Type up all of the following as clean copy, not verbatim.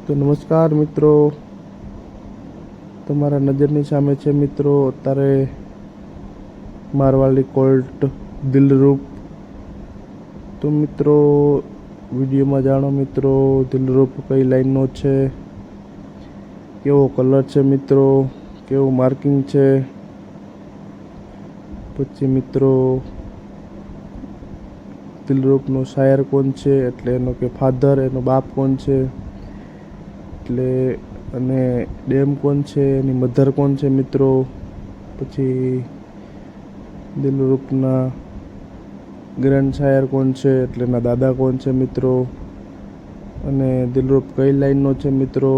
તો નમસ્કાર મિત્રો, તમારા નજરની સામે છે મિત્રો અત્યારે મારવાડી કોલ્ટ દિલરૂપ। તો મિત્રો વિડીયોમાં જાણો મિત્રો દિલરૂપ કઈ લાઈનનો છે, કેવો કલર છે મિત્રો, કેવું માર્કિંગ છે, પછી મિત્રો દિલરૂપનો શાયર કોણ છે એટલે એનો કે ફાધર, એનો બાપ કોણ છે એટલે, અને ડેમ કોણ છે, એની મધર કોણ છે મિત્રો, પછી દિલરૂપના ગ્રેન્ડ શાયર કોણ છે એટલે એના દાદા કોણ છે મિત્રો, અને દિલરૂપ કઈ લાઈનનો છે મિત્રો।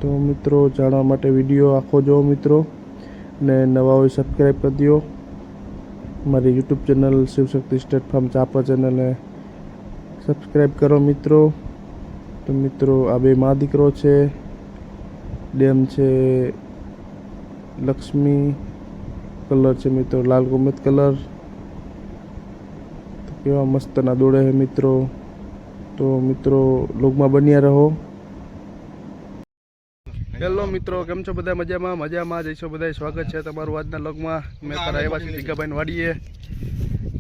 તો મિત્રો જાણવા માટે વિડીયો આખો જોવો મિત્રો, અને નવા હોય સબસ્ક્રાઈબ કરી દો મારી YouTube channel Shivshakti state farm Chapa ચેનલને સબસ્ક્રાઈબ કરો મિત્રો। તો મિત્રો આ બે મા દીકરો છે, ડેમ છે લક્ષ્મી, કલર છે મિત્રો લાલ ગોમેત કલર। તો કેવા મસ્તના દોડે છે મિત્રો। તો મિત્રો લોગમાં બન્યા રહો। હેલો મિત્રો, કેમ છો બધા? મજામાં જઈશો બધા। સ્વાગત છે તમારું આજના લોગમાં। મેં તારા આવ્યા છે જીગાભાઈ વાડીએ।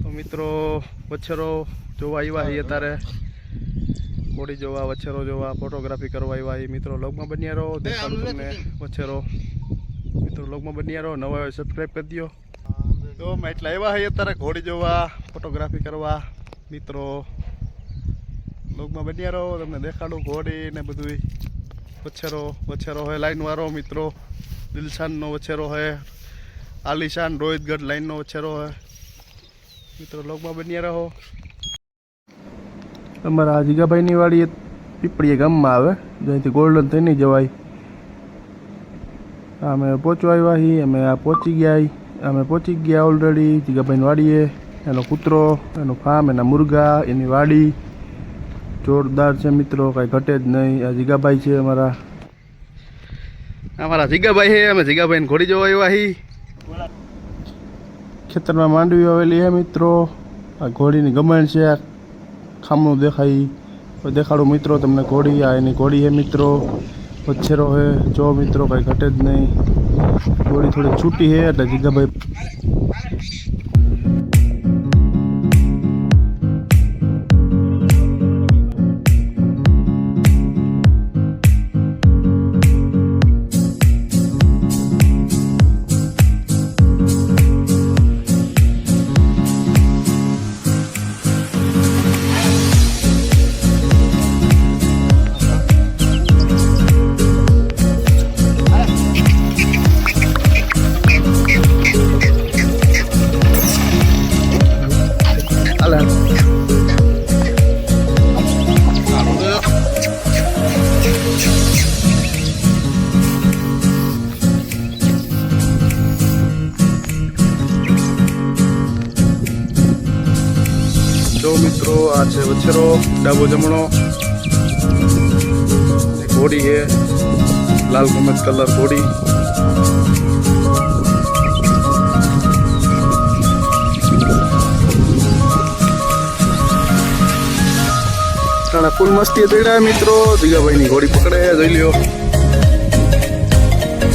તો મિત્રો વચ્છરો જોવા આવ્યા છીએ અત્યારે, ઘોડી જોવા, વચ્છરો જોવા, ફોટોગ્રાફી કરવા આવ્યા છીએ મિત્રો। લોગમાં બન્યા રહો, દેખાડું તમને વચ્છરો મિત્રો। લોગમાં બન્યા રહો, નવા હોય સબસ્ક્રાઈબ કરી દો। તો મેં એટલે આવ્યા છીએ અત્યારે ઘોડી જોવા, ફોટોગ્રાફી કરવા મિત્રો। લોગમાં બન્યા રહો, તમને દેખાડું ઘોડી ને બધું। વચ્છરો है लाइन वारो मित्रों, दिलशान नो वच्छेरो है, आलीशान रोहितगढ़ लाइन नो वच्छेरो है मित्रों। लोग में बनिया रहो। अमरा जीगाभाई नी वाड़ी पीपड़ी गाम में आवे, जहीं गोल्डन थी नहीं जवाई। अमे पहुंचवा आव्या ही, अमे आ पहुंची गया। अमे पहुंची गया ऑलरेडी जीगाभाई वाड़ीए। एनो कूतरो, एनो फार्म, एना मुर्गा, एनी वाड़ी जोरदार है मित्रों, कई घटे ज नहीं। आ जीगाभाई है हमारा जीगाभाई है। अमे जीगाभाई घोड़ी जो आव्या ही। खेतर में मांडवी आवेली है मित्रों। आ घोड़ी नी गमण से खामणुं देखाई, देखाड़ो मित्रों तमने घोड़ी। आ एनी घोड़ी है मित्रों, वच्छेरो है जो मित्रों, कई घटे ज नहीं। घोड़ी थोड़ी छूटी है એટલે जीगाभाई जो मित्रों आ है वच्छेरो डाबो जमणो, घोड़ी है लाल गोमेत कलर घोड़ी। फूल मस्ती दौड़ा है मित्रों। जीगाभाई घोड़ी पकड़े है, जोई लियो।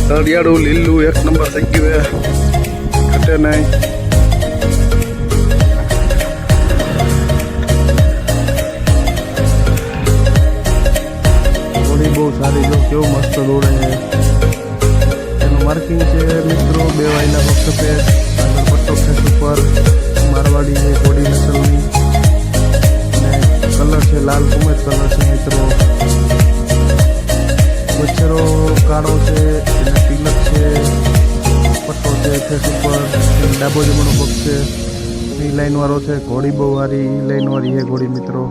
तड़ियाड़ू लीलू एक नंबर थी गयु है, घटे नहीं। घोड़ी बहुत सारी जो क्यों मस्त दौड़े है। मार्किंग है मित्रों, बे वाइला सफेद आगर पट्टो है ऊपर, मारवाड़ी है घोड़ी नस्लनी। कलर से लाल कुमेत कलर से मित्रों। वच्छेरो काळो से, तिलक से, पट्टो से फेस ऊपर, डाबो जमणो पग से, ई लाइन वाळो है। घोड़ी बहु सारी लाइन वाली है घोड़ी मित्रों।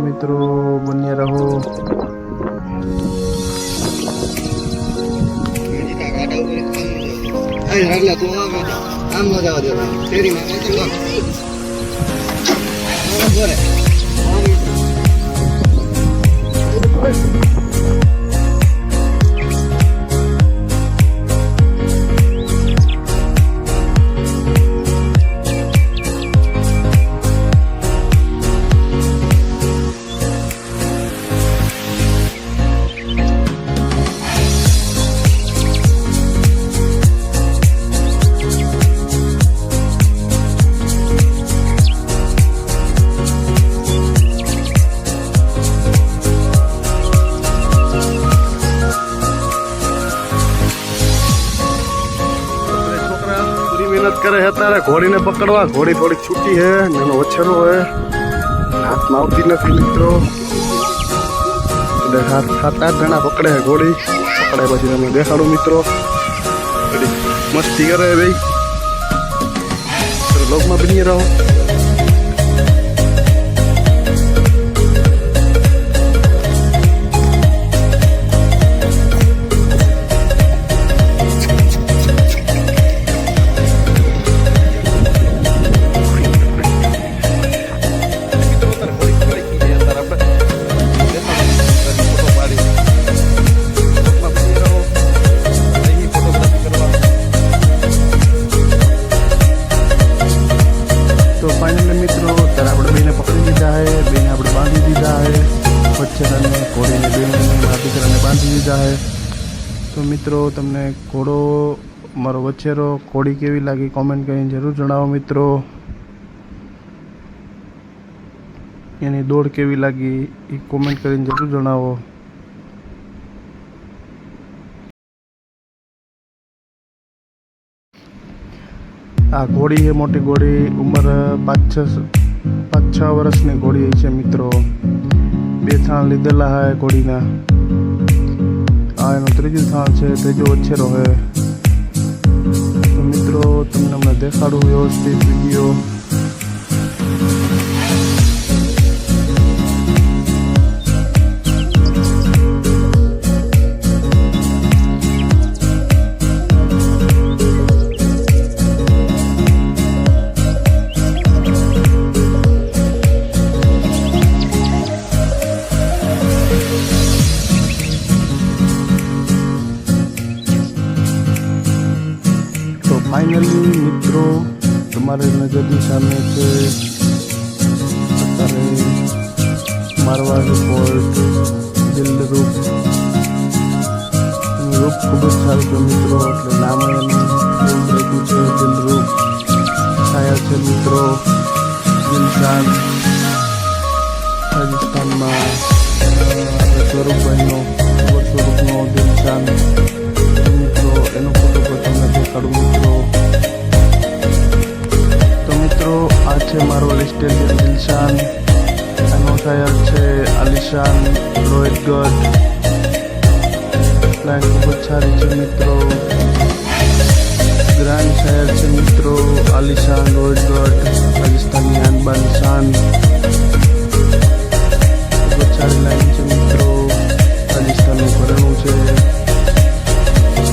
मित्रों बनिया रहो। કરે છે અત્યારે ઘોડીને પકડવા. ઘોડી થોડીક છૂટી છે ને એનો વછેરો છે, હાથમાં આવતી નથી મિત્રો. 7-8 જણા પકડે છે ઘોડી. પકડાય પછી તમને દેખાડું મિત્રો. મસ્તી કરે ભાઈ. લોગમાં બની રહો. તો મિત્રો તમને ઘોડો મારો વછેરો ઘોડી કેવી લાગી કોમેન્ટ કરીને જરૂર જણાવો મિત્રો. એની દોડ કેવી લાગી એ કોમેન્ટ કરીને જરૂર જણાવો. આ ઘોડી છે મોટી ઘોડી, ઉંમર 5-6 વર્ષની ઘોડી છે મિત્રો. 2 થાણ લીધેલા હે ઘોડીના. આ એનું 3જું થાણ છે, 3જો વછેરો છે. તો મિત્રો તમને હમણાં દેખાડું વ્યવસ્થિત વિડીયો. ફાઇનલી મિત્રો તમારી નજરની સામે છે અત્યારે મારવાડી ફોર્ટ દિલરૂપ. એનું રૂપ ખૂબ જ સારું છે મિત્રો, એટલે નામ એનું એવું રાખ્યું છે દિલરૂપ. છાયા છે મિત્રો દિલશાન. રાજસ્થાનમાં સ્વરૂપભાઈનો સ્વરૂપનો દિલશાન મિત્રો. એનો ફોટો પર તમને દેખાડું મિત્રો. તો મિત્રો આ છે મારવાડી સ્ટેડિયમ દિલશાન. એનો શાયર છે આલિશાન રોહિતગઢ. લાઈન ખૂબ જ સારી છે મિત્રો. ગ્રાન્ડ શાયર છે મિત્રો આલિશાન રોહિતગઢ. રાજસ્થાની આનબાન શાન. ખૂબ જ સારી લાઈન છે મિત્રો. રાજસ્થાનનું ઘરેણું છે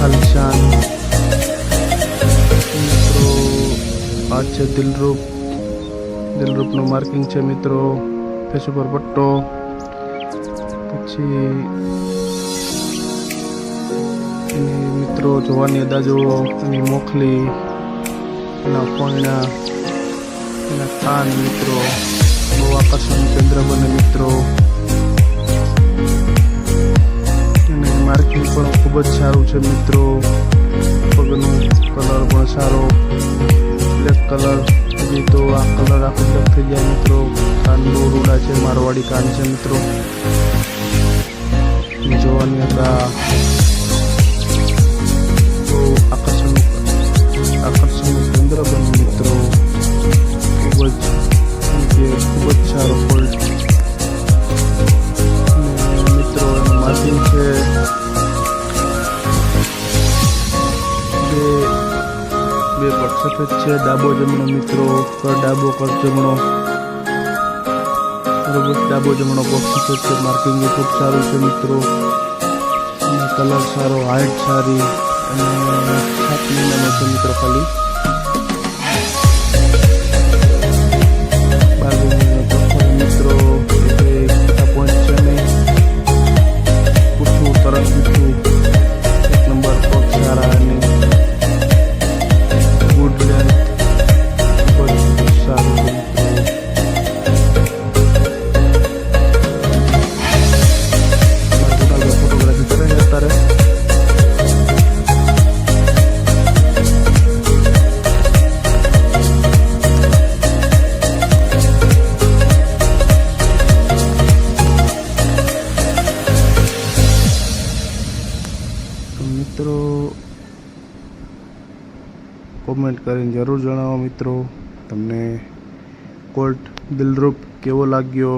આલિશાન મિત્રો. આ છે દિલરૂપ. દિલરૂપનું માર્કિંગ છે મિત્રો. ફેસ ઉપર પટ્ટો. પછી એની મિત્રો જોવાની અદા જુઓ. એની મોખલી, એના કોયણા, એના કાન મિત્રો બહુ આકર્ષણનું કેન્દ્ર બને મિત્રો. અને માર્કિંગ પણ ખૂબ જ સારું છે મિત્રો. પગનું કલર પણ સારો બ્લેક કલર. હજી તો આ કલર આખો બ્લેક થઈ જાય મિત્રો. કાન બહુ રૂડા છે, મારવાડી કાન છે મિત્રો. જોવાની હતા બહુ આકર્ષણનું કેન્દ્ર બને મિત્રો. ખૂબ જ સારો ફોલ્ટ મિત્રો. એનું માર્કિંગ છે બે પગ સફેદ છે. ડાબો જમણો મિત્રો. ડાબો પગ જમણો બરોબર. ડાબો જમણો પગ સફેદ છે. માર્કિંગ ખૂબ સારું છે મિત્રો. અને કલર સારો, હાઇટ સારી. અને 7 મહિનાનો છે મિત્રો ખાલી. 12 મહિનાનો મિત્રો. મોટા પોઈન્ટ છે નહીં. પૂછવું તરત પૂછવું. 1 નંબર પગ સારા. અને ગુડ લેન્થ ખૂબ જ સારું છે મિત્રો. ફોટોગ્રાફી કરે છે અત્યારે. કોમેન્ટ કરીને જરૂર જણાવો મિત્રો તમને કોલ્ટ દિલરૂપ કેવો લાગ્યો.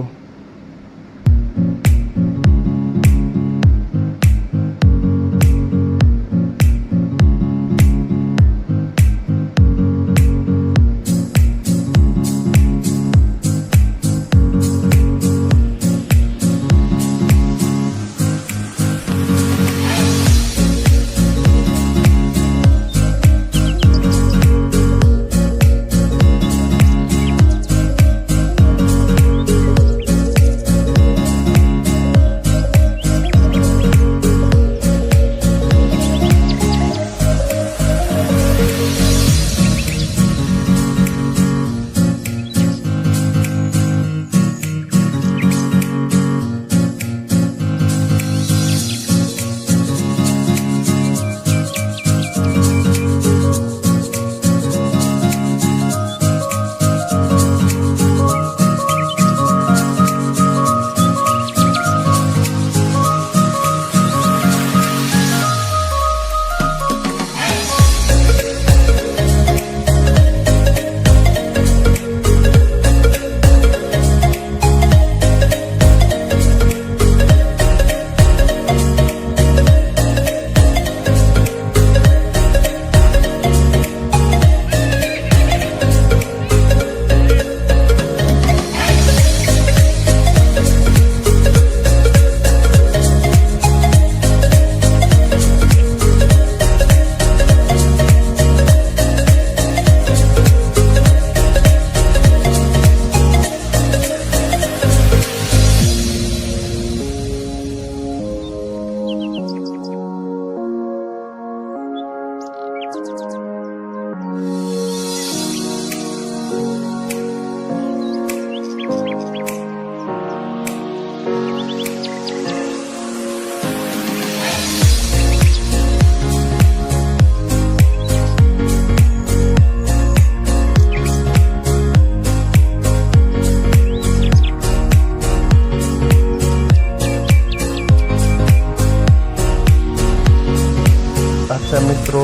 મિત્રો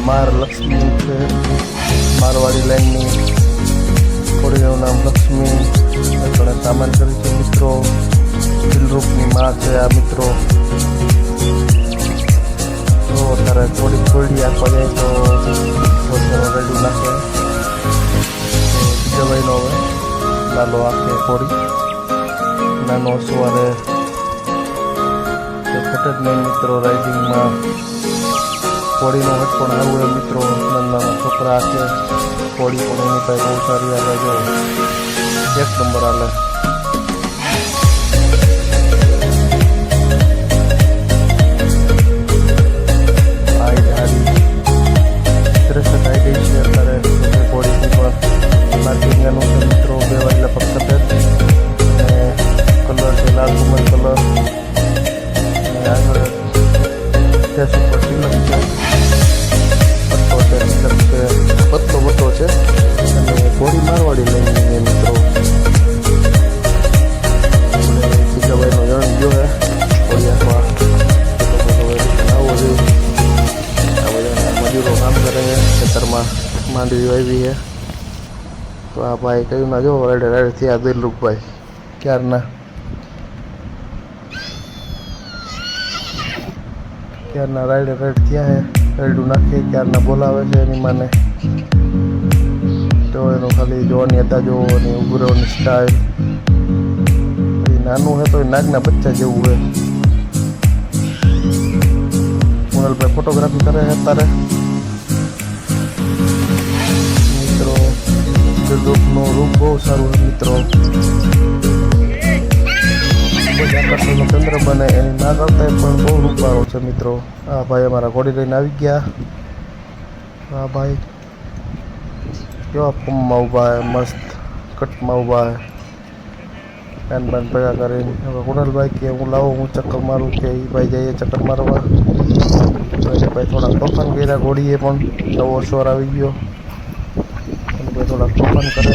માર લક્ષ્મી છે, મારવાડી લાઈનની છોડીનું નામ લક્ષ્મી આપણે સામાન કરી છે મિત્રો. દિલરૂપની માં છે આ મિત્રો. તો અત્યારે થોડી આપવા જાય તો રેડી નાખે. બીજા ભાઈનો હવે નાનો આખે થોડી નાનો સવારે ઘટ જ નહીં મિત્રો. રાઇડિંગમાં હોળીનો હટ પણ આવું હોય મિત્રો. નાના છોકરા છે હોળી પણ એની પાસે બહુ સારી હાલે. જો એક નંબર હાલે. માંડવી આવી છે તો આ ભાઈ કયું ના જો રાડે રાડે થયા દિલરૂપભાઈ ક્યારના રાડે રાડ થયા છે. રાડું નાખીએ ક્યારના બોલાવે છે એની માને. તો એનું ખાલી જોવાની હતા જોવો અને ઊભું રહેવાની સ્ટાઇલ. એ નાનું છે તો એ નાગના બચ્ચા જેવું હોય. મોનલભાઈ ફોટોગ્રાફી કરે છે અત્યારે. દિલરૂપનું રૂપ બહુ સારું છે મિત્રો. આકર્ષણનો ચંદ્ર બને એની ના કરતા પણ બહુ રૂપવાળો છે મિત્રો. આ ભાઈ અમારા ઘોડી લઈને આવી ગયા. આ ભાઈ કેવા પમમાં ઊભા હે, મસ્ત કટમાં ઊભા હે, કાન બાન ભેગા કરીને. હવે કુણાલભાઈ કે હું લાવો હું ચક્કર મારું કે એ ભાઈ જઈએ ચક્કર મારવા. ભાઈ થોડા તોફાન કર્યા. ઘોડીએ પણ નવો સ્વર આવી ગયો. થોડા તોફાન કરે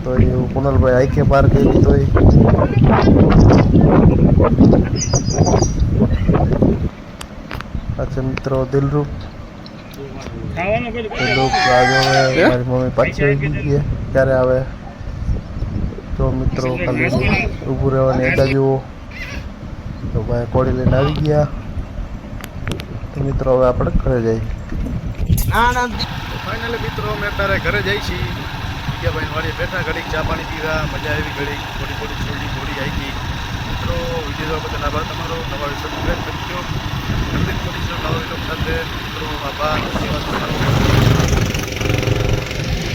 તો એવું કુણાલભાઈ આંખે પાર કરી તો અચ્છા મિત્રો દિલરૂપ દિલરૂપ આજે મારી મમ્મી પાછી આવી ગઈ છે ક્યારે આવે તો મિત્રો ખાલી ઊભું રહેવાની એકા જુઓ તો ભાઈ કોડી લઈને આવી ગયા તો મિત્રો હવે આપણે ઘરે જઈએ ફાઇનલી મિત્રો અમે અત્યારે ઘરે જઈ છીએ કે ભાઈ વાળી બેઠા ઘડીક ચા પાણી પીવા મજા આવી ઘડીક થોડી થોડી થોડી આવી ગઈ મિત્રો વિડીયો બદલ આભાર તમારો નવા સબસ્ક્રાઈબ કરજો જલ્દી મળીશું નવા વિડીયો સાથે મિત્રો આભાર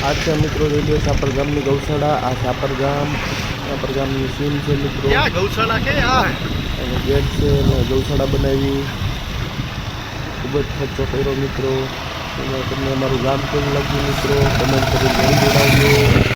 આ છે મિત્રો રેલવે સાપર ગામની ગૌશાળા આ સાપર ગામની સીન છે મિત્રો ગૌશાળા કે અને ગેટ છે અને ગૌશાળા બનાવી ખૂબ જ ખર્ચો કર્યો મિત્રો તમને અમારું ગામ કેવું લાગ્યું મિત્રો કમેન્ટ કરીને જણાવજો.